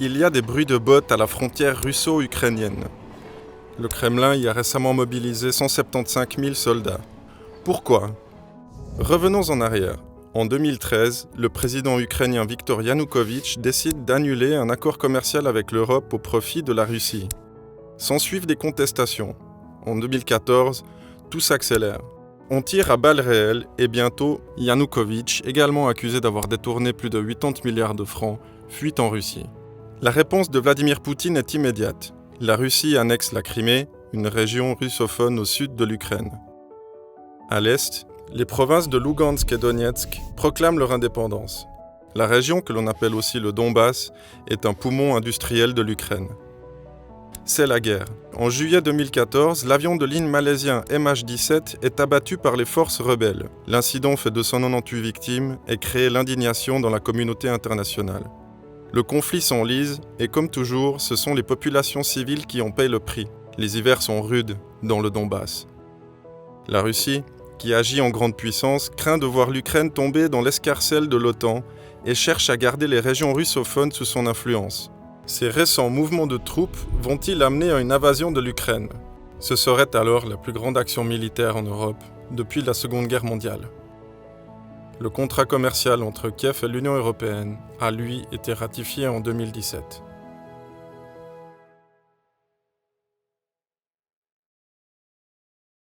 Il y a des bruits de bottes à la frontière russo-ukrainienne. Le Kremlin y a récemment mobilisé 175 000 soldats. Pourquoi ? Revenons en arrière. En 2013, le président ukrainien Viktor Yanukovych décide d'annuler un accord commercial avec l'Europe au profit de la Russie. S'ensuivent des contestations. En 2014, tout s'accélère. On tire à balles réelles et bientôt, Yanukovych, également accusé d'avoir détourné plus de 80 milliards de francs, fuit en Russie. La réponse de Vladimir Poutine est immédiate. La Russie annexe la Crimée, une région russophone au sud de l'Ukraine. À l'est, les provinces de Lugansk et Donetsk proclament leur indépendance. La région, que l'on appelle aussi le Donbass, est un poumon industriel de l'Ukraine. C'est la guerre. En juillet 2014, l'avion de ligne malaisien MH17 est abattu par les forces rebelles. L'incident fait 298 victimes et crée l'indignation dans la communauté internationale. Le conflit s'enlise et comme toujours, ce sont les populations civiles qui en payent le prix. Les hivers sont rudes dans le Donbass. La Russie, qui agit en grande puissance, craint de voir l'Ukraine tomber dans l'escarcelle de l'OTAN et cherche à garder les régions russophones sous son influence. Ces récents mouvements de troupes vont-ils amener à une invasion de l'Ukraine ? Ce serait alors la plus grande action militaire en Europe depuis la Seconde Guerre mondiale. Le contrat commercial entre Kiev et l'Union européenne a, lui, été ratifié en 2017.